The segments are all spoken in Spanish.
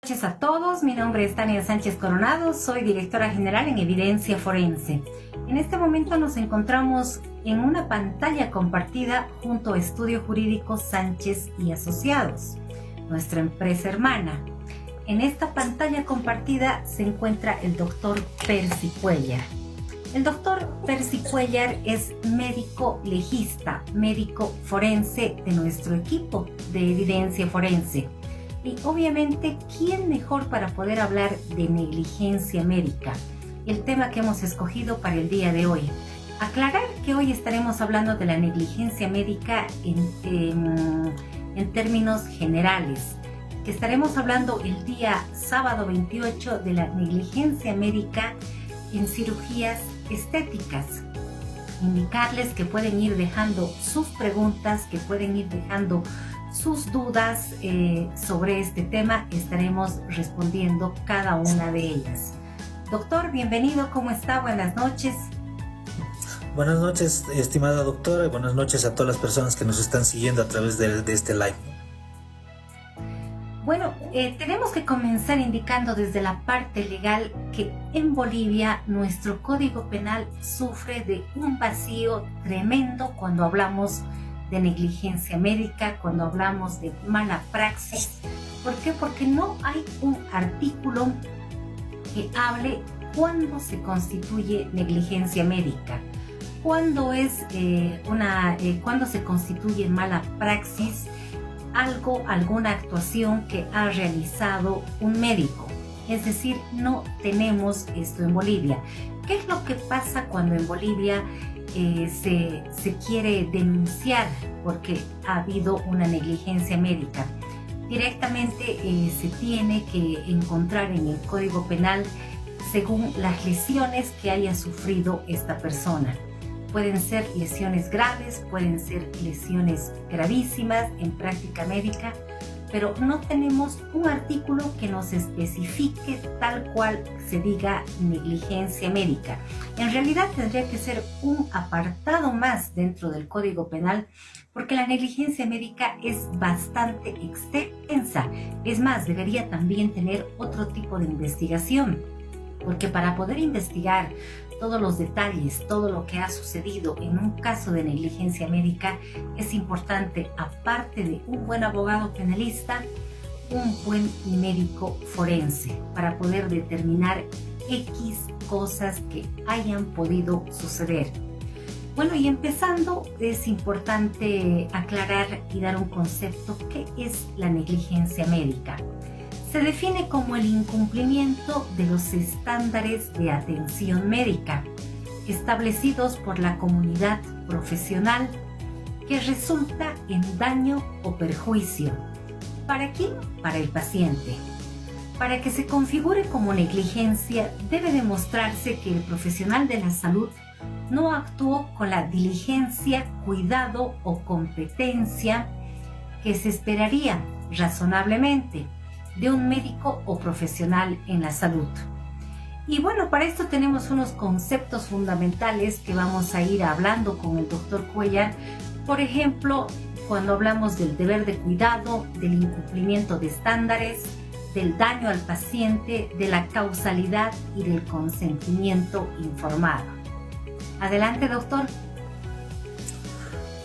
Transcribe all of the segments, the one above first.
Buenas noches a todos, mi nombre es Tania Sánchez Coronado, soy directora general en Evidencia Forense. En este momento nos encontramos en una pantalla compartida junto a Estudio Jurídico Sánchez y Asociados, nuestra empresa hermana. En esta pantalla compartida se encuentra el doctor Percy Cuellar. El doctor Percy Cuellar es médico legista, médico forense de nuestro equipo de Evidencia Forense. Y obviamente, ¿quién mejor para poder hablar de negligencia médica? El tema que hemos escogido para el día de hoy. Aclarar que hoy estaremos hablando de la negligencia médica en términos generales. Que estaremos hablando el día sábado 28 de la negligencia médica en cirugías estéticas. Indicarles que pueden ir dejando sus preguntas, que pueden ir dejando sus dudas sobre este tema. Estaremos respondiendo cada una de ellas. Doctor, bienvenido, ¿cómo está? Buenas noches. Buenas noches, estimada doctora, y buenas noches a todas las personas que nos están siguiendo a través de este live. Bueno, tenemos que comenzar indicando desde la parte legal que en Bolivia nuestro Código Penal sufre de un vacío tremendo cuando hablamos de negligencia médica, cuando hablamos de mala praxis. ¿Por qué? Porque no hay un artículo que hable cuándo se constituye negligencia médica, cuándo se constituye mala praxis, alguna actuación que ha realizado un médico. Es decir, no tenemos esto en Bolivia. ¿Qué es lo que pasa cuando en Bolivia se quiere denunciar porque ha habido una negligencia médica? Directamente se tiene que encontrar en el Código Penal según las lesiones que haya sufrido esta persona. Pueden ser lesiones graves, pueden ser lesiones gravísimas en práctica médica, pero no tenemos un artículo que nos especifique tal cual se diga negligencia médica. En realidad tendría que ser un apartado más dentro del Código Penal, porque la negligencia médica es bastante extensa. Es más, debería también tener otro tipo de investigación, porque para poder investigar todos los detalles, todo lo que ha sucedido en un caso de negligencia médica, es importante, aparte de un buen abogado penalista, un buen médico forense para poder determinar X cosas que hayan podido suceder. Bueno, y empezando, es importante aclarar y dar un concepto. ¿Qué es la negligencia médica? Se define como el incumplimiento de los estándares de atención médica establecidos por la comunidad profesional que resulta en daño o perjuicio. ¿Para quién? Para el paciente. Para que se configure como negligencia, debe demostrarse que el profesional de la salud no actuó con la diligencia, cuidado o competencia que se esperaría razonablemente de un médico o profesional en la salud. Y bueno, para esto tenemos unos conceptos fundamentales que vamos a ir hablando con el doctor Cuellar. Por ejemplo, cuando hablamos del deber de cuidado, del incumplimiento de estándares, del daño al paciente, de la causalidad y del consentimiento informado. Adelante, doctor.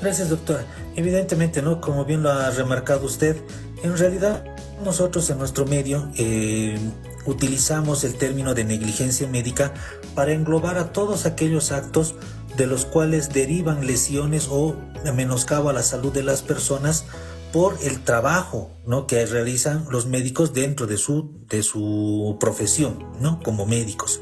Gracias, doctora. Evidentemente, ¿no? Como bien lo ha remarcado usted, en realidad nosotros en nuestro medio utilizamos el término de negligencia médica para englobar a todos aquellos actos de los cuales derivan lesiones o menoscabo a la salud de las personas por el trabajo, ¿no?, que realizan los médicos dentro de su profesión, ¿no?, como médicos.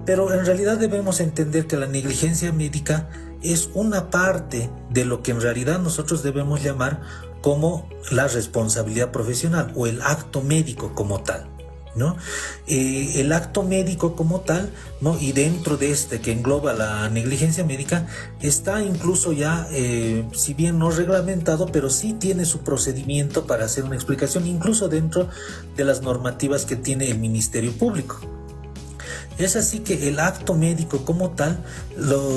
Pero en realidad debemos entender que la negligencia médica es una parte de lo que en realidad nosotros debemos llamar como la responsabilidad profesional o el acto médico como tal, ¿no? El acto médico como tal, ¿no?, y dentro de este que engloba la negligencia médica está incluso ya, si bien no reglamentado, pero sí tiene su procedimiento para hacer una explicación, incluso dentro de las normativas que tiene el Ministerio Público. Es así que el acto médico como tal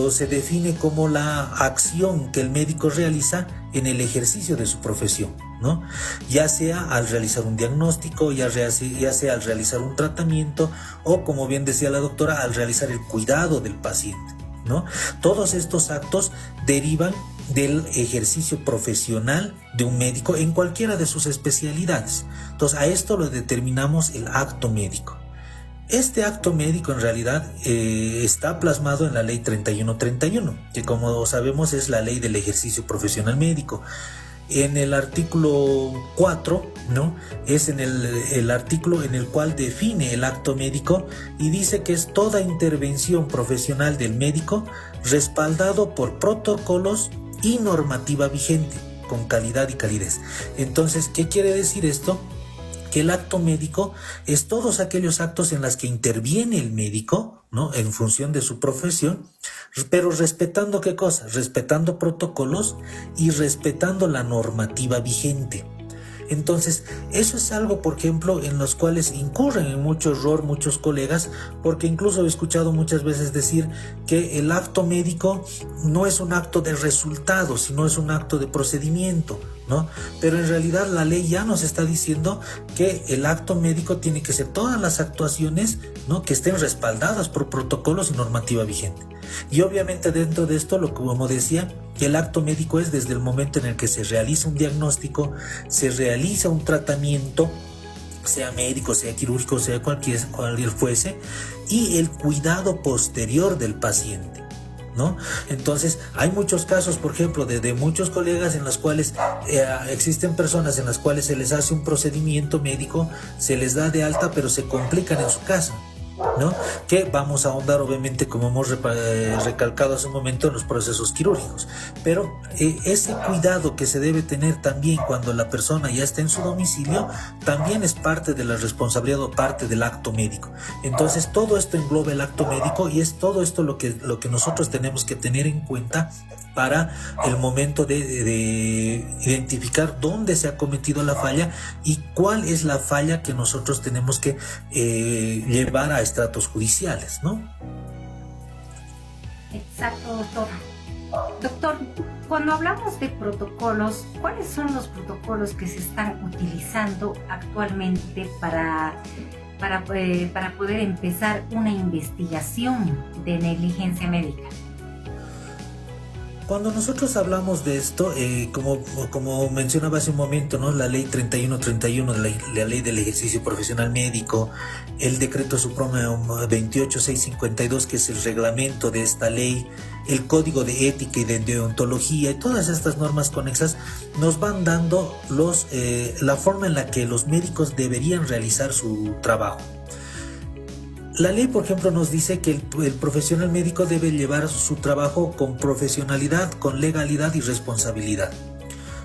se define como la acción que el médico realiza en el ejercicio de su profesión. ¿no? Ya sea al realizar un diagnóstico, ya sea al realizar un tratamiento o, como bien decía la doctora, al realizar el cuidado del paciente, ¿no? Todos estos actos derivan del ejercicio profesional de un médico en cualquiera de sus especialidades. Entonces, a esto lo determinamos el acto médico. Este acto médico en realidad está plasmado en la ley 3131, que como sabemos es la ley del ejercicio profesional médico. En el artículo 4, ¿no? Es en el artículo en el cual define el acto médico y dice que es toda intervención profesional del médico respaldado por protocolos y normativa vigente, con calidad y calidez. Entonces, ¿qué quiere decir esto? Que el acto médico es todos aquellos actos en los que interviene el médico, ¿no? En función de su profesión, pero respetando ¿qué cosa? Respetando protocolos y respetando la normativa vigente. Entonces, eso es algo, por ejemplo, en los cuales incurren en mucho error muchos colegas, porque incluso he escuchado muchas veces decir que el acto médico no es un acto de resultado, sino es un acto de procedimiento, ¿no? Pero en realidad la ley ya nos está diciendo que el acto médico tiene que ser todas las actuaciones, ¿no? Que estén respaldadas por protocolos y normativa vigente. Y obviamente dentro de esto, como decía, que el acto médico es desde el momento en el que se realiza un diagnóstico, se realiza un tratamiento, sea médico, sea quirúrgico, sea cualquier fuese, y el cuidado posterior del paciente, ¿no? Entonces hay muchos casos, por ejemplo, de muchos colegas en los cuales existen personas en las cuales se les hace un procedimiento médico, se les da de alta, pero se complican en su casa, ¿no? Que vamos a ahondar obviamente, como hemos recalcado hace un momento, en los procesos quirúrgicos, pero ese cuidado que se debe tener también cuando la persona ya está en su domicilio también es parte de la responsabilidad o parte del acto médico. Entonces todo esto engloba el acto médico y es todo esto lo que nosotros tenemos que tener en cuenta para el momento de identificar dónde se ha cometido la falla y cuál es la falla que nosotros tenemos que llevar a estratos judiciales, ¿no? Exacto, doctor. Doctor, cuando hablamos de protocolos, ¿cuáles son los protocolos que se están utilizando actualmente para poder empezar una investigación de negligencia médica? Cuando nosotros hablamos de esto, como mencionaba hace un momento, ¿no? La ley 3131, la ley del ejercicio profesional médico, el decreto supremo 28652, que es el reglamento de esta ley, el código de ética y de deontología y todas estas normas conexas nos van dando la forma en la que los médicos deberían realizar su trabajo. La ley, por ejemplo, nos dice que el profesional médico debe llevar su trabajo con profesionalidad, con legalidad y responsabilidad.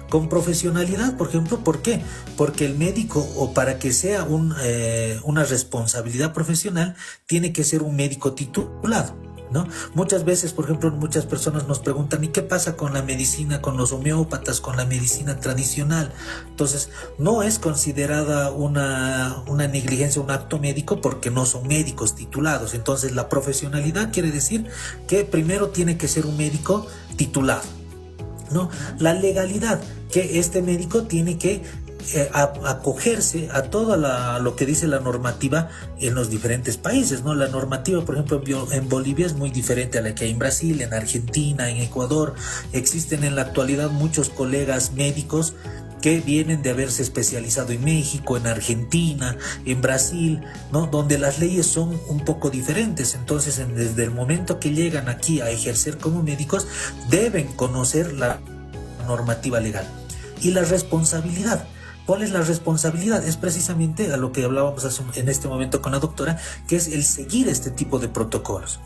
Con profesionalidad, por ejemplo, ¿por qué? Porque el médico, o para que sea una responsabilidad profesional, tiene que ser un médico titulado, ¿no? Muchas veces, por ejemplo, muchas personas nos preguntan: ¿y qué pasa con la medicina, con los homeópatas, con la medicina tradicional? Entonces, no es considerada una negligencia, un acto médico, porque no son médicos titulados. Entonces, la profesionalidad quiere decir que primero tiene que ser un médico titulado, ¿no? La legalidad, que este médico tiene que acogerse a todo lo que dice la normativa en los diferentes países, ¿no? La normativa, por ejemplo, en Bolivia es muy diferente a la que hay en Brasil, en Argentina, en Ecuador. Existen en la actualidad muchos colegas médicos que vienen de haberse especializado en México, en Argentina, en Brasil, ¿no? Donde las leyes son un poco diferentes. Entonces, desde el momento que llegan aquí a ejercer como médicos, deben conocer la normativa legal. Y la responsabilidad. ¿Cuál es la responsabilidad? Es precisamente a lo que hablábamos en este momento con la doctora, que es el seguir este tipo de protocolos.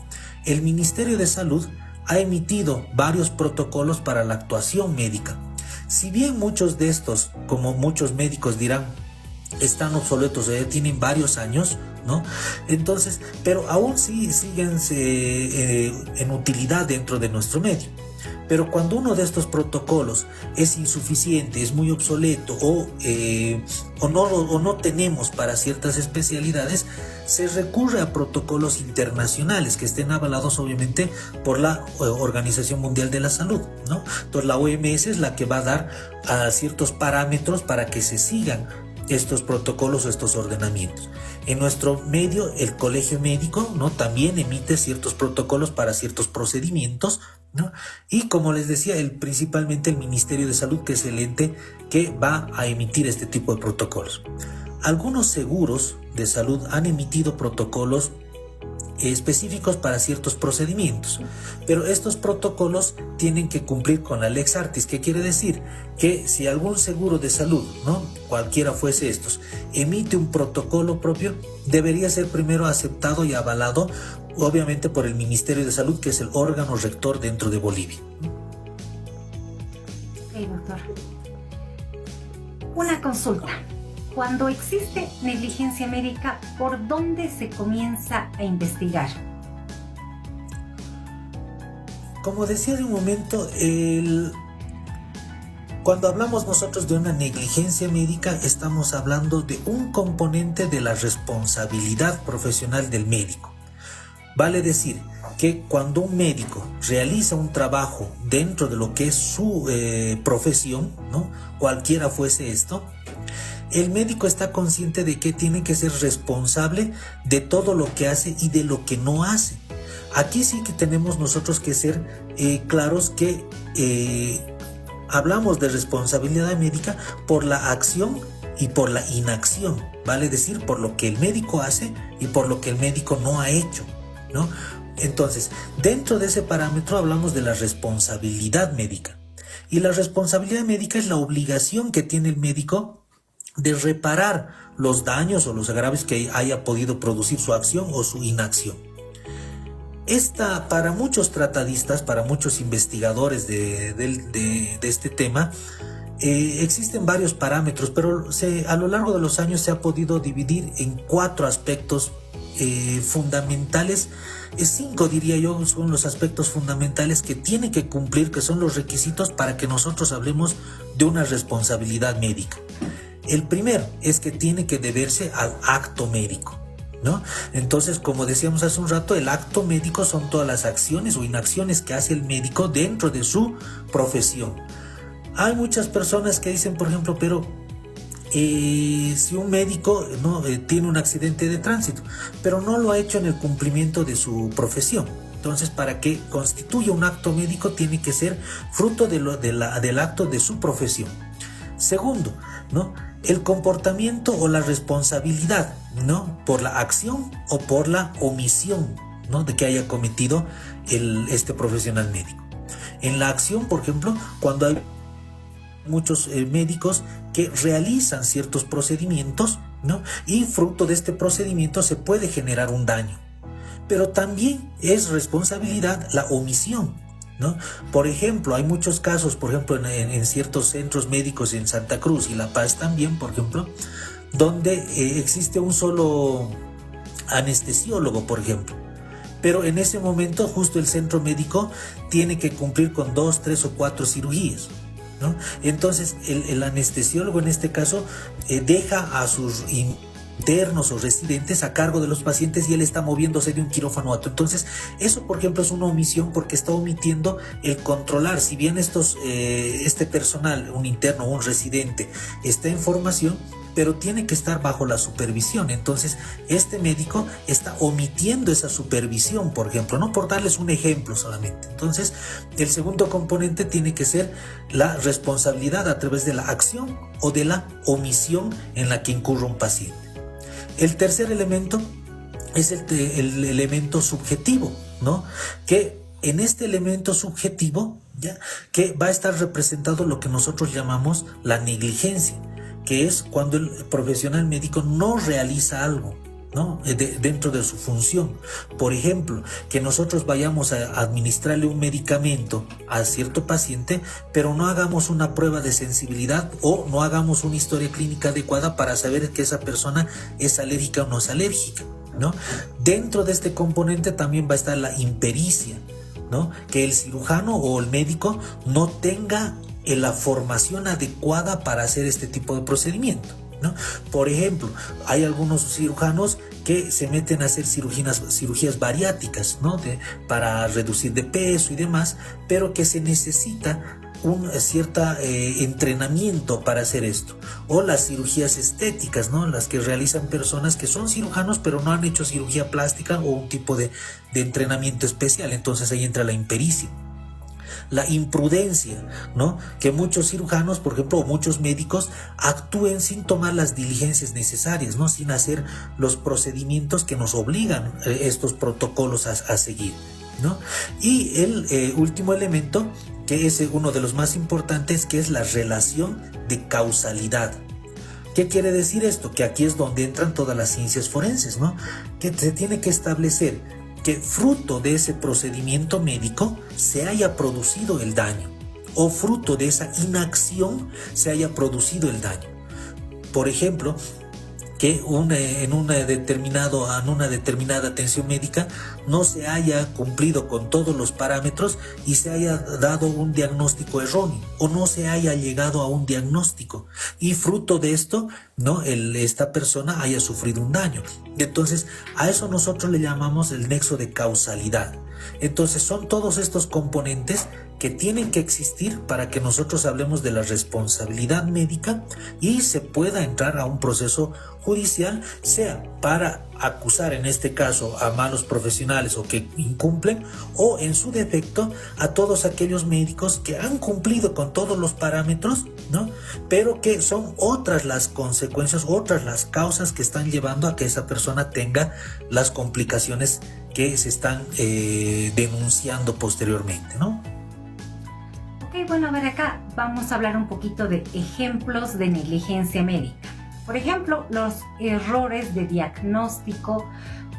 El Ministerio de Salud ha emitido varios protocolos para la actuación médica. Si bien muchos de estos, como muchos médicos dirán, están obsoletos, tienen varios años, ¿no? Entonces, pero aún sí siguen en utilidad dentro de nuestro medio. Pero cuando uno de estos protocolos es insuficiente, es muy obsoleto o no tenemos para ciertas especialidades, se recurre a protocolos internacionales que estén avalados obviamente por la Organización Mundial de la Salud, ¿no? Entonces la OMS es la que va a dar ciertos parámetros para que se sigan estos protocolos o estos ordenamientos. En nuestro medio, el colegio médico, ¿no?, también emite ciertos protocolos para ciertos procedimientos, ¿no? Y como les decía, principalmente el Ministerio de Salud, que es el ente que va a emitir este tipo de protocolos. Algunos seguros de salud han emitido protocolos específicos para ciertos procedimientos, pero estos protocolos tienen que cumplir con la Lex Artis, que quiere decir que si algún seguro de salud, ¿no?, cualquiera fuese estos, emite un protocolo propio, debería ser primero aceptado y avalado obviamente por el Ministerio de Salud, que es el órgano rector dentro de Bolivia. Ok, doctor. Una consulta. Cuando existe negligencia médica, ¿por dónde se comienza a investigar? Como decía de un momento, cuando hablamos nosotros de una negligencia médica, estamos hablando de un componente de la responsabilidad profesional del médico. Vale decir que cuando un médico realiza un trabajo dentro de lo que es su profesión, ¿no?, cualquiera fuese esto, el médico está consciente de que tiene que ser responsable de todo lo que hace y de lo que no hace. Aquí sí que tenemos nosotros que ser claros que hablamos de responsabilidad médica por la acción y por la inacción, vale decir, por lo que el médico hace y por lo que el médico no ha hecho, ¿no? Entonces, dentro de ese parámetro hablamos de la responsabilidad médica. Y la responsabilidad médica es la obligación que tiene el médico de reparar los daños o los agravios que haya podido producir su acción o su inacción. Para muchos tratadistas, para muchos investigadores de este tema, existen varios parámetros, pero a lo largo de los años se ha podido dividir en 4 aspectos fundamentales. 5 diría yo son los aspectos fundamentales que tiene que cumplir, que son los requisitos para que nosotros hablemos de una responsabilidad médica. El primero es que tiene que deberse al acto médico, ¿no? Entonces, como decíamos hace un rato, el acto médico son todas las acciones o inacciones que hace el médico dentro de su profesión. Hay muchas personas que dicen, por ejemplo, pero si un médico tiene un accidente de tránsito, pero no lo ha hecho en el cumplimiento de su profesión. Entonces, para que constituya un acto médico, tiene que ser fruto del acto de su profesión. Segundo, ¿no?, el comportamiento o la responsabilidad, ¿no?, por la acción o por la omisión, ¿no?, de que haya cometido este profesional médico. En la acción, por ejemplo, cuando hay muchos médicos que realizan ciertos procedimientos, ¿no?, y fruto de este procedimiento se puede generar un daño. Pero también es responsabilidad la omisión, ¿no? Por ejemplo, hay muchos casos, por ejemplo, en ciertos centros médicos en Santa Cruz y La Paz también, por ejemplo, donde existe un solo anestesiólogo, por ejemplo. Pero en ese momento justo el centro médico tiene que cumplir con 2, 3 o 4 cirugías, ¿no? Entonces el anestesiólogo en este caso deja a sus internos o residentes a cargo de los pacientes y él está moviéndose de un quirófano a otro. Entonces eso, por ejemplo, es una omisión porque está omitiendo el controlar. Si bien este personal, un interno o un residente, está en formación, pero tiene que estar bajo la supervisión. Entonces este médico está omitiendo esa supervisión, por ejemplo, no, por darles un ejemplo solamente. Entonces el segundo componente tiene que ser la responsabilidad a través de la acción o de la omisión en la que incurre un paciente. El tercer elemento es el elemento subjetivo, ¿no?, que en este elemento subjetivo, ¿ya?, que va a estar representado lo que nosotros llamamos la negligencia, que es cuando el profesional médico no realiza algo, ¿no?, dentro de su función. Por ejemplo, que nosotros vayamos a administrarle un medicamento a cierto paciente, pero no hagamos una prueba de sensibilidad o no hagamos una historia clínica adecuada para saber que esa persona es alérgica o no es alérgica, ¿no? Dentro de este componente también va a estar la impericia, ¿no?, que el cirujano o el médico no tenga la formación adecuada para hacer este tipo de procedimiento, ¿no? Por ejemplo, hay algunos cirujanos que se meten a hacer cirugías bariátricas, ¿no?, para reducir de peso y demás, pero que se necesita un cierto entrenamiento para hacer esto. O las cirugías estéticas, ¿no?, las que realizan personas que son cirujanos pero no han hecho cirugía plástica o un tipo de entrenamiento especial. Entonces ahí entra la impericia. La imprudencia, ¿no?, que muchos cirujanos, por ejemplo, o muchos médicos actúen sin tomar las diligencias necesarias, ¿no?, sin hacer los procedimientos que nos obligan estos protocolos a seguir, ¿no? Y el último elemento, que es uno de los más importantes, que es la relación de causalidad. ¿Qué quiere decir esto? Que aquí es donde entran todas las ciencias forenses, ¿no? Que se tiene que establecer que fruto de ese procedimiento médico se haya producido el daño, o fruto de esa inacción se haya producido el daño. Por ejemplo, que en una determinada atención médica no se haya cumplido con todos los parámetros y se haya dado un diagnóstico erróneo, o no se haya llegado a un diagnóstico, y fruto de esto, ¿no?, esta persona haya sufrido un daño. Entonces, a eso nosotros le llamamos el nexo de causalidad. Entonces, son todos estos componentes que tienen que existir para que nosotros hablemos de la responsabilidad médica y se pueda entrar a un proceso judicial, sea para acusar en este caso a malos profesionales o que incumplen, o en su defecto a todos aquellos médicos que han cumplido con todos los parámetros, ¿no?, pero que son otras las consecuencias, otras las causas que están llevando a que esa persona tenga las complicaciones que se están denunciando posteriormente, ¿no? Ok, bueno, a ver, acá vamos a hablar un poquito de ejemplos de negligencia médica. Por ejemplo, los errores de diagnóstico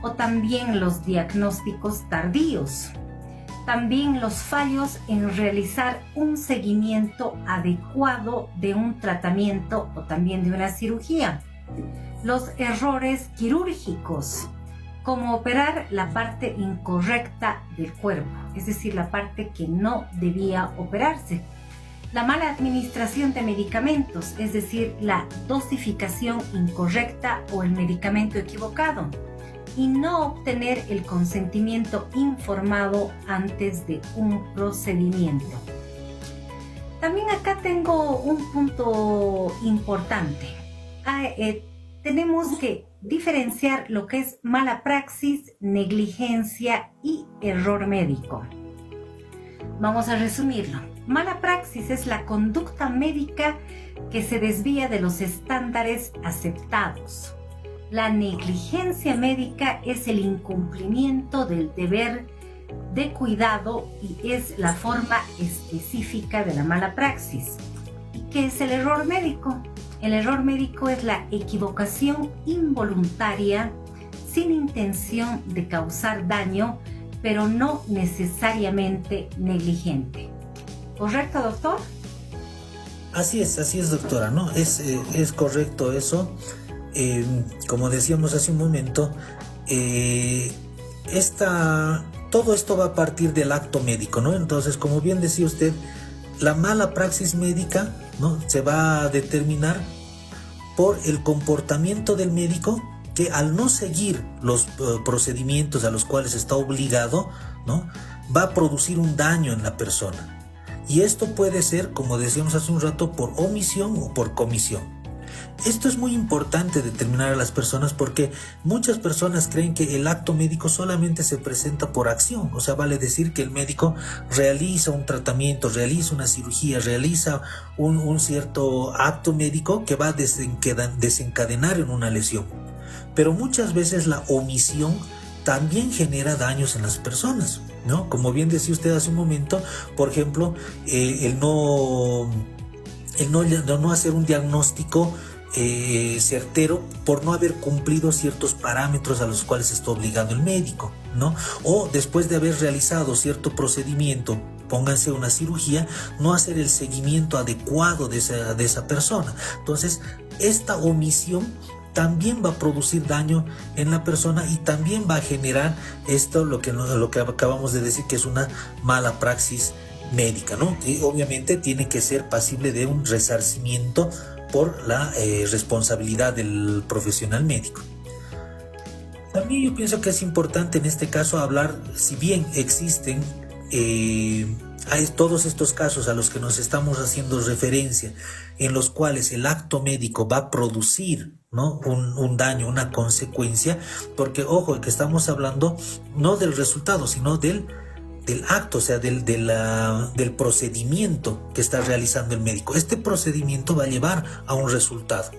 o también los diagnósticos tardíos. También los fallos en realizar un seguimiento adecuado de un tratamiento o también de una cirugía. Los errores quirúrgicos, como operar la parte incorrecta del cuerpo, es decir, la parte que no debía operarse. La mala administración de medicamentos, es decir, la dosificación incorrecta o el medicamento equivocado. Y no obtener el consentimiento informado antes de un procedimiento. También acá tengo un punto importante. Tenemos que diferenciar lo que es mala praxis, negligencia y error médico. Vamos a resumirlo. Mala praxis es la conducta médica que se desvía de los estándares aceptados. La negligencia médica es el incumplimiento del deber de cuidado y es la forma específica de la mala praxis. ¿Y qué es el error médico? El error médico es la equivocación involuntaria sin intención de causar daño, pero no necesariamente negligente. ¿Correcto, doctor? Así es, doctora, ¿no? Es correcto eso. Como decíamos hace un momento, todo esto va a partir del acto médico, ¿no? Entonces, como bien decía usted, la mala praxis médica, ¿no?, se va a determinar por el comportamiento del médico, que al no seguir los procedimientos a los cuales está obligado, ¿no?, va a producir un daño en la persona. Y esto puede ser, como decíamos hace un rato, por omisión o por comisión. Esto es muy importante determinar a las personas, porque muchas personas creen que el acto médico solamente se presenta por acción. O sea, vale decir que el médico realiza un tratamiento, realiza una cirugía, realiza un cierto acto médico que va a desencadenar en una lesión. Pero muchas veces la omisión también genera daños en las personas, ¿no? Como bien decía usted hace un momento, por ejemplo, el no hacer un diagnóstico certero por no haber cumplido ciertos parámetros a los cuales está obligado el médico, ¿no? O después de haber realizado cierto procedimiento, pónganse una cirugía, no hacer el seguimiento adecuado de esa persona. Entonces, esta omisión también va a producir daño en la persona y también va a generar esto, lo que acabamos de decir, que es una mala praxis médica, ¿no? Y obviamente tiene que ser pasible de un resarcimiento por la responsabilidad del profesional médico. También yo pienso que es importante en este caso hablar, si bien existen hay todos estos casos a los que nos estamos haciendo referencia, en los cuales el acto médico va a producir, ¿no?, un daño, una consecuencia, porque ojo, que estamos hablando no del resultado, sino del acto, o sea, del procedimiento que está realizando el médico. Este procedimiento va a llevar a un resultado,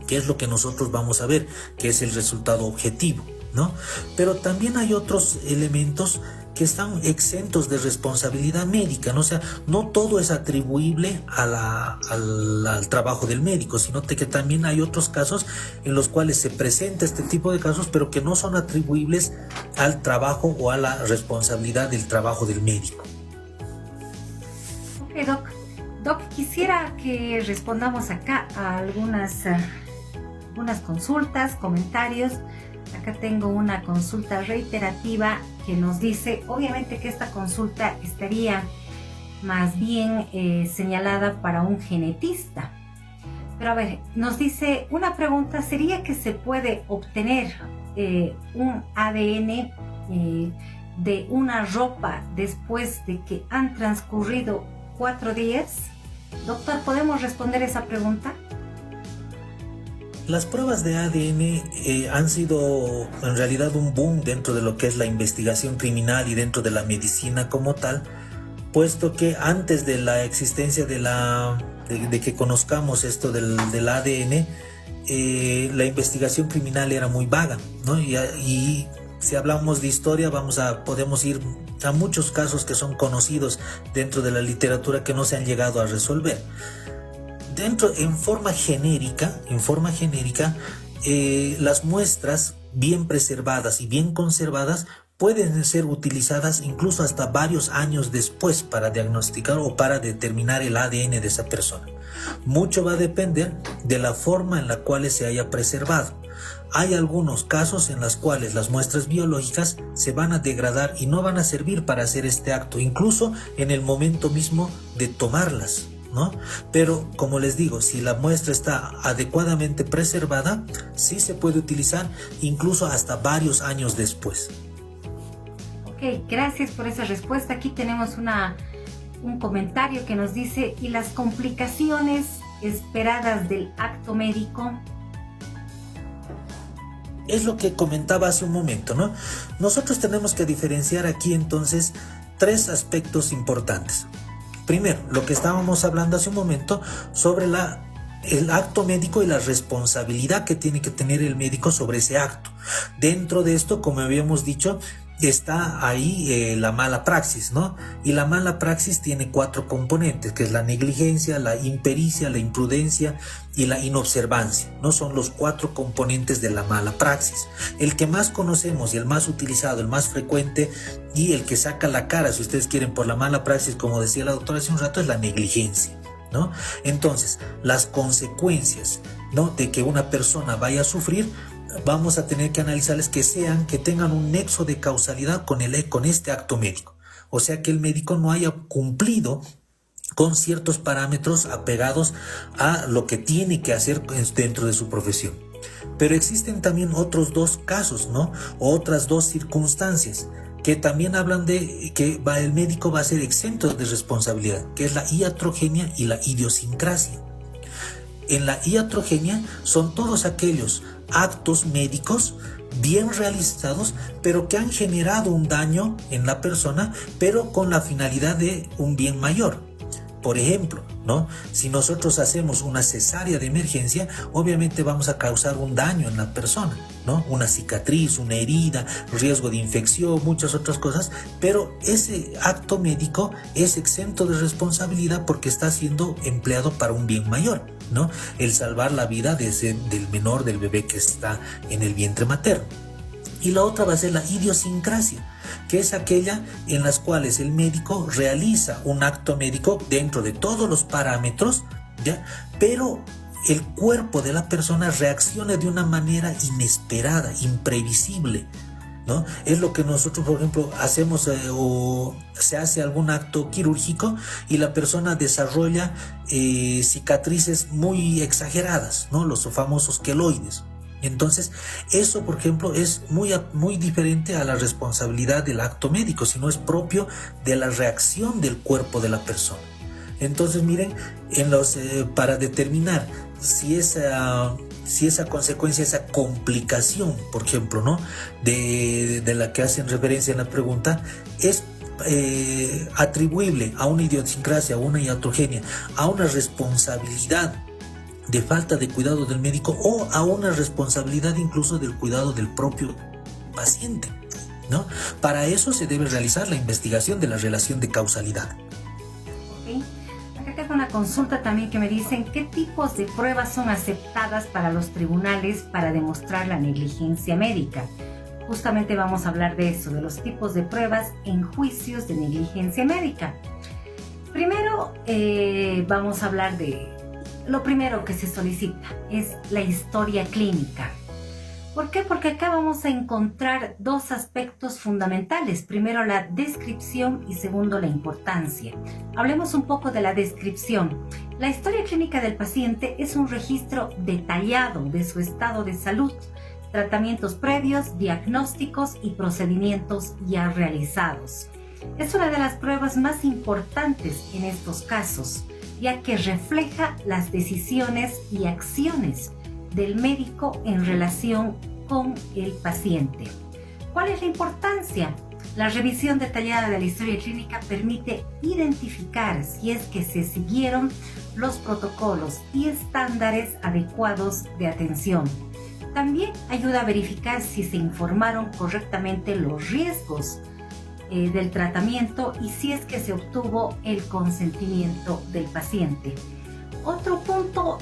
que es lo que nosotros vamos a ver, que es el resultado objetivo, ¿no? Pero también hay otros elementos que están exentos de responsabilidad médica, ¿no? O sea, no todo es atribuible al trabajo del médico, sino que también hay otros casos en los cuales se presenta este tipo de casos, pero que no son atribuibles al trabajo o a la responsabilidad del trabajo del médico. Ok, Doc, quisiera que respondamos acá a algunas consultas, comentarios. Acá tengo una consulta reiterativa que nos dice, obviamente que esta consulta estaría más bien señalada para un genetista. Pero a ver, nos dice, una pregunta sería que se puede obtener un ADN de una ropa después de que han transcurrido 4 días. Doctor, ¿podemos responder esa pregunta? Las pruebas de ADN han sido en realidad un boom dentro de lo que es la investigación criminal y dentro de la medicina como tal, puesto que antes de la existencia de que conozcamos esto del ADN, la investigación criminal era muy vaga, ¿no? Y si hablamos de historia podemos ir a muchos casos que son conocidos dentro de la literatura que no se han llegado a resolver. En forma genérica, las muestras bien preservadas y bien conservadas pueden ser utilizadas incluso hasta varios años después para diagnosticar o para determinar el ADN de esa persona. Mucho va a depender de la forma en la cual se haya preservado. Hay algunos casos en los cuales las muestras biológicas se van a degradar y no van a servir para hacer este acto, incluso en el momento mismo de tomarlas, ¿no? Pero como les digo, si la muestra está adecuadamente preservada, sí se puede utilizar incluso hasta varios años después. Ok, gracias por esa respuesta. Aquí tenemos un comentario que nos dice, ¿y las complicaciones esperadas del acto médico? Es lo que comentaba hace un momento, ¿no? Nosotros tenemos que diferenciar aquí entonces 3 aspectos importantes. Primero, lo que estábamos hablando hace un momento sobre el acto médico y la responsabilidad que tiene que tener el médico sobre ese acto. Dentro de esto, como habíamos dicho, está ahí la mala praxis, ¿no? Y la mala praxis tiene 4 componentes, que es la negligencia, la impericia, la imprudencia y la inobservancia, ¿no? Son los 4 componentes de la mala praxis. El que más conocemos y el más utilizado, el más frecuente y el que saca la cara, si ustedes quieren, por la mala praxis, como decía la doctora hace un rato, es la negligencia, ¿no? Entonces, las consecuencias, ¿no?, de que una persona vaya a sufrir, vamos a tener que analizarles que tengan un nexo de causalidad con este acto médico. O sea, que el médico no haya cumplido con ciertos parámetros apegados a lo que tiene que hacer dentro de su profesión. Pero existen también otros 2 casos, ¿no? O otras 2 circunstancias que también hablan de que el médico va a ser exento de responsabilidad, que es la iatrogenia y la idiosincrasia. En la iatrogenia son todos aquellos actos médicos bien realizados, pero que han generado un daño en la persona, pero con la finalidad de un bien mayor. Por ejemplo, ¿no?, si nosotros hacemos una cesárea de emergencia, obviamente vamos a causar un daño en la persona, ¿no? Una cicatriz, una herida, riesgo de infección, muchas otras cosas, pero ese acto médico es exento de responsabilidad porque está siendo empleado para un bien mayor, ¿no? El salvar la vida del menor, del bebé que está en el vientre materno. Y la otra va a ser la idiosincrasia, que es aquella en las cuales el médico realiza un acto médico dentro de todos los parámetros, ¿ya?, pero el cuerpo de la persona reacciona de una manera inesperada, imprevisible, ¿no? Es lo que nosotros, por ejemplo, hacemos o se hace algún acto quirúrgico y la persona desarrolla cicatrices muy exageradas, ¿no? Los famosos queloides. Entonces, eso, por ejemplo, es muy diferente a la responsabilidad del acto médico, sino es propio de la reacción del cuerpo de la persona. Entonces, miren, para determinar si esa consecuencia, esa complicación, por ejemplo, ¿no? de la que hacen referencia en la pregunta, es atribuible a una idiosincrasia, a una iatrogenia, a una responsabilidad de falta de cuidado del médico o a una responsabilidad incluso del cuidado del propio paciente, ¿no? Para eso se debe realizar la investigación de la relación de causalidad. Okay. Acá tengo una consulta también que me dicen qué tipos de pruebas son aceptadas para los tribunales para demostrar la negligencia médica. Justamente vamos a hablar de eso, de los tipos de pruebas en juicios de negligencia médica. Primero vamos a hablar de lo primero que se solicita, es la historia clínica. ¿Por qué? Porque acá vamos a encontrar dos aspectos fundamentales. Primero, la descripción y segundo, la importancia. Hablemos un poco de la descripción. La historia clínica del paciente es un registro detallado de su estado de salud, tratamientos previos, diagnósticos y procedimientos ya realizados. Es una de las pruebas más importantes en estos casos, ya que refleja las decisiones y acciones del médico en relación con el paciente. ¿Cuál es la importancia? La revisión detallada de la historia clínica permite identificar si es que se siguieron los protocolos y estándares adecuados de atención. También ayuda a verificar si se informaron correctamente los riesgos del tratamiento y si es que se obtuvo el consentimiento del paciente. Otro punto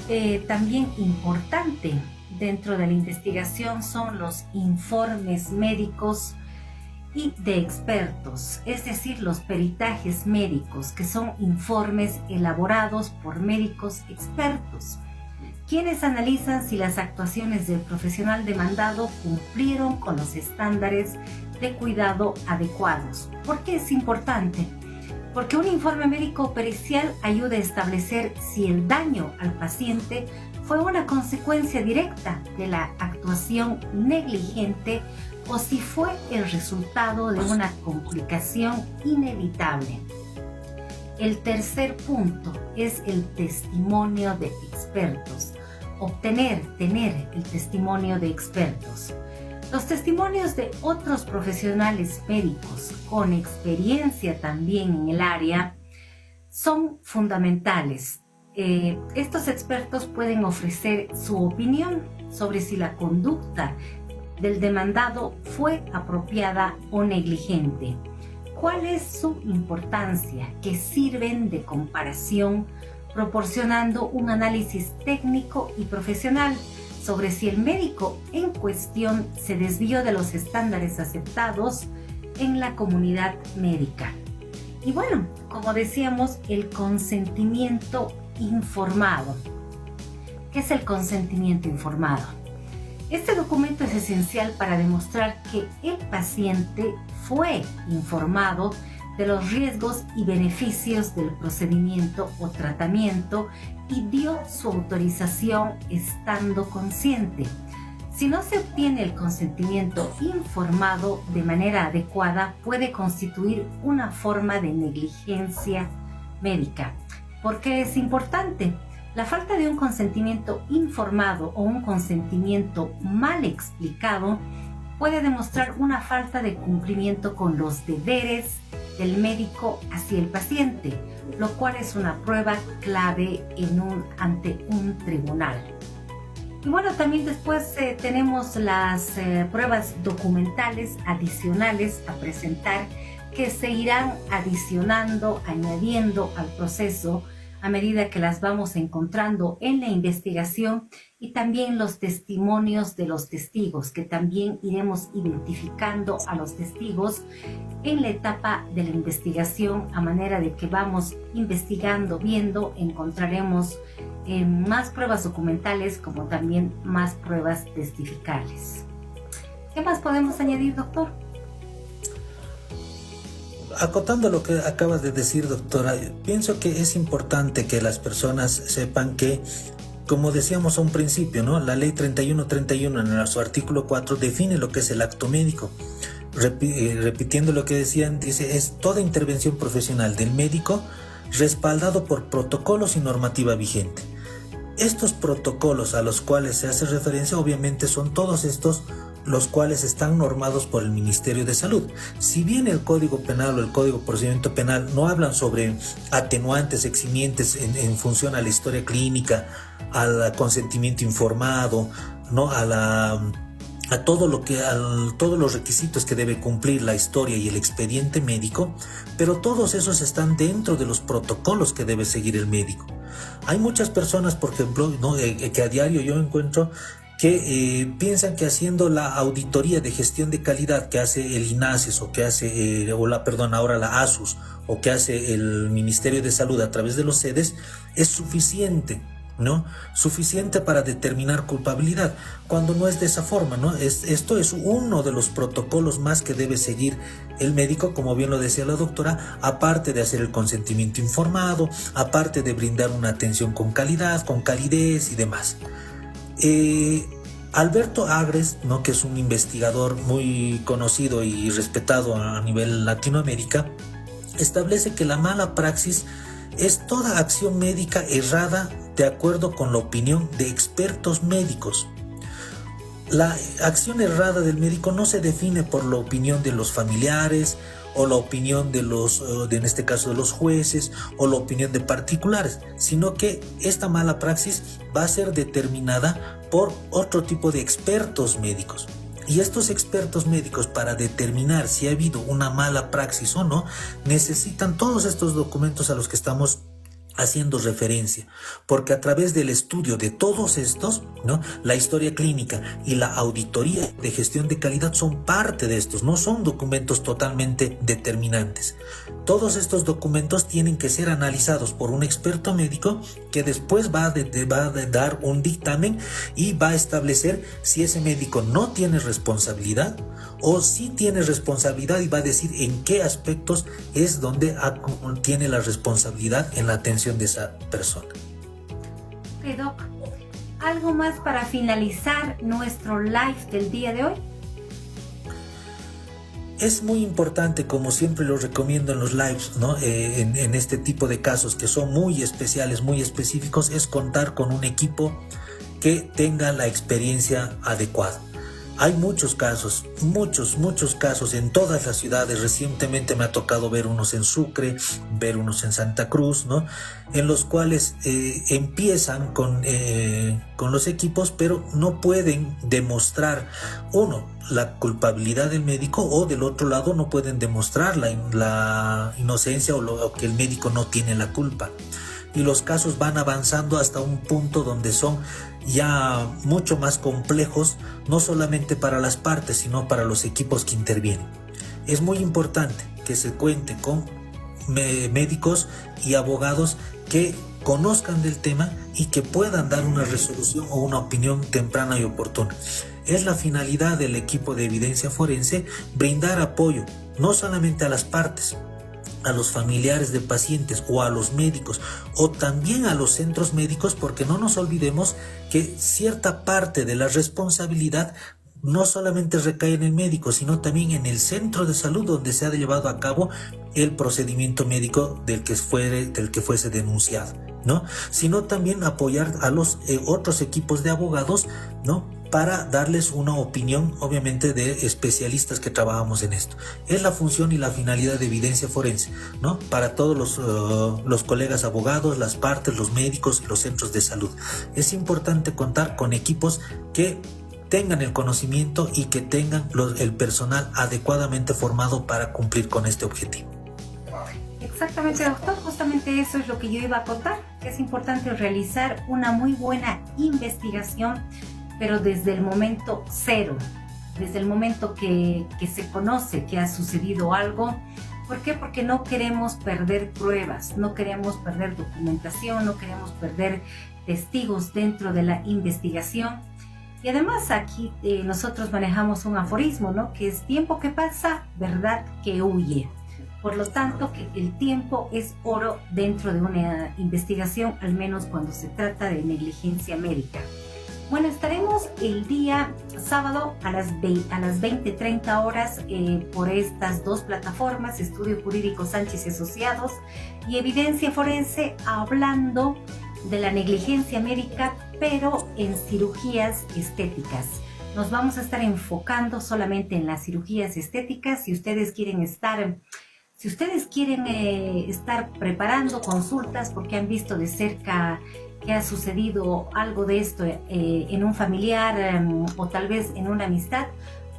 también importante dentro de la investigación son los informes médicos y de expertos, es decir, los peritajes médicos, que son informes elaborados por médicos expertos, quienes analizan si las actuaciones del profesional demandado cumplieron con los estándares de cuidado adecuados. ¿Por qué es importante? Porque un informe médico pericial ayuda a establecer si el daño al paciente fue una consecuencia directa de la actuación negligente o si fue el resultado de una complicación inevitable. El tercer punto es el testimonio de expertos. Tener el testimonio de expertos. Los testimonios de otros profesionales médicos con experiencia también en el área son fundamentales. Estos expertos pueden ofrecer su opinión sobre si la conducta del demandado fue apropiada o negligente. ¿Cuál es su importancia? Que sirven de comparación, proporcionando un análisis técnico y profesional sobre si el médico en cuestión se desvió de los estándares aceptados en la comunidad médica. Y bueno, como decíamos, el consentimiento informado. ¿Qué es el consentimiento informado? Este documento es esencial para demostrar que el paciente fue informado de los riesgos y beneficios del procedimiento o tratamiento y dio su autorización estando consciente. Si no se obtiene el consentimiento informado de manera adecuada, puede constituir una forma de negligencia médica. ¿Por qué es importante? La falta de un consentimiento informado o un consentimiento mal explicado puede demostrar una falta de cumplimiento con los deberes del médico hacia el paciente, lo cual es una prueba clave ante un tribunal. Y bueno, también después tenemos las pruebas documentales adicionales a presentar que se irán adicionando, añadiendo al proceso a medida que las vamos encontrando en la investigación, y también los testimonios de los testigos, que también iremos identificando a los testigos en la etapa de la investigación, a manera de que vamos investigando, viendo, encontraremos más pruebas documentales como también más pruebas testificales. ¿Qué más podemos añadir, doctor? Acotando lo que acabas de decir, doctora, pienso que es importante que las personas sepan que, como decíamos a un principio, ¿no? La ley 3131 en su artículo 4 define lo que es el acto médico. Repitiendo lo que decían, dice, es toda intervención profesional del médico respaldado por protocolos y normativa vigente. Estos protocolos a los cuales se hace referencia, obviamente, son todos estos los cuales están normados por el Ministerio de Salud. Si bien el Código Penal o el Código de Procedimiento Penal no hablan sobre atenuantes, eximientes en función a la historia clínica, al consentimiento informado, ¿no? a todos los requisitos que debe cumplir la historia y el expediente médico, pero todos esos están dentro de los protocolos que debe seguir el médico. Hay muchas personas, por ejemplo, ¿no? que a diario yo encuentro que piensan que haciendo la auditoría de gestión de calidad que hace el INASES o que hace ahora la ASUS o que hace el Ministerio de Salud a través de los sedes es suficiente, ¿no? Suficiente para determinar culpabilidad, cuando no es de esa forma, ¿no? Esto es uno de los protocolos más que debe seguir el médico, como bien lo decía la doctora, aparte de hacer el consentimiento informado, aparte de brindar una atención con calidad, con calidez y demás. Alberto Agres, ¿no? que es un investigador muy conocido y respetado a nivel Latinoamérica, establece que la mala praxis es toda acción médica errada de acuerdo con la opinión de expertos médicos. La acción errada del médico no se define por la opinión de los familiares o la opinión en este caso de los jueces o la opinión de particulares, sino que esta mala praxis va a ser determinada por otro tipo de expertos médicos. Y estos expertos médicos, para determinar si ha habido una mala praxis o no, necesitan todos estos documentos a los que estamos haciendo referencia, porque a través del estudio de todos estos, ¿no? La historia clínica y la auditoría de gestión de calidad son parte de estos, no son documentos totalmente determinantes. Todos estos documentos tienen que ser analizados por un experto médico que después va a dar un dictamen y va a establecer si ese médico no tiene responsabilidad o si tiene responsabilidad, y va a decir en qué aspectos es donde tiene la responsabilidad en la atención de esa persona. Ok, Doc, ¿algo más para finalizar nuestro live del día de hoy? Es muy importante, como siempre lo recomiendo en los lives, ¿no? En este tipo de casos que son muy especiales, muy específicos, es contar con un equipo que tenga la experiencia adecuada. Hay muchos casos en todas las ciudades. Recientemente me ha tocado ver unos en Sucre, ver unos en Santa Cruz, ¿no? En los cuales empiezan con los equipos, pero no pueden demostrar, la culpabilidad del médico, o del otro lado no pueden demostrar la inocencia o que el médico no tiene la culpa. Y los casos van avanzando hasta un punto donde son ya mucho más complejos, no solamente para las partes, sino para los equipos que intervienen. Es muy importante que se cuente con médicos y abogados que conozcan del tema y que puedan dar una resolución o una opinión temprana y oportuna. Es la finalidad del equipo de evidencia forense brindar apoyo no solamente a las partes, a los familiares de pacientes o a los médicos, o también a los centros médicos, porque no nos olvidemos que cierta parte de la responsabilidad no solamente recae en el médico, sino también en el centro de salud donde se ha llevado a cabo el procedimiento médico del que fuese denunciado, ¿no? Sino también apoyar a los otros equipos de abogados, ¿no? Para darles una opinión, obviamente, de especialistas que trabajamos en esto. Es la función y la finalidad de evidencia forense, ¿no? Para todos los colegas abogados, las partes, los médicos y los centros de salud. Es importante contar con equipos que tengan el conocimiento y que tengan el personal adecuadamente formado para cumplir con este objetivo. Exactamente, doctor, justamente eso es lo que yo iba a contar, que es importante realizar una muy buena investigación, pero desde el momento cero, desde el momento que se conoce que ha sucedido algo. ¿Por qué? Porque no queremos perder pruebas, no queremos perder documentación, no queremos perder testigos dentro de la investigación. Y además aquí nosotros manejamos un aforismo, ¿no? Que es tiempo que pasa, verdad que huye. Por lo tanto, que el tiempo es oro dentro de una investigación, al menos cuando se trata de negligencia médica. Bueno, estaremos el día sábado a las 20:30 horas por estas dos plataformas, Estudio Jurídico Sánchez y Asociados y Evidencia Forense, hablando de la negligencia médica, pero en cirugías estéticas. Nos vamos a estar enfocando solamente en las cirugías estéticas. Si ustedes quieren estar preparando consultas porque han visto de cerca que ha sucedido algo de esto en un familiar o tal vez en una amistad,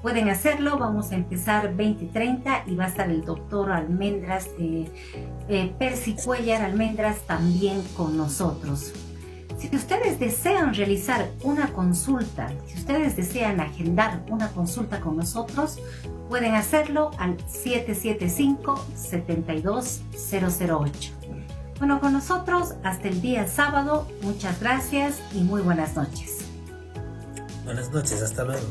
pueden hacerlo. Vamos a empezar 20:30 y va a estar el doctor Almendras, Percy Cuellar Almendras, también con nosotros. Si ustedes desean realizar una consulta, si ustedes desean agendar una consulta con nosotros, pueden hacerlo al 775-72008. Bueno, con nosotros hasta el día sábado. Muchas gracias y muy buenas noches. Buenas noches, hasta luego.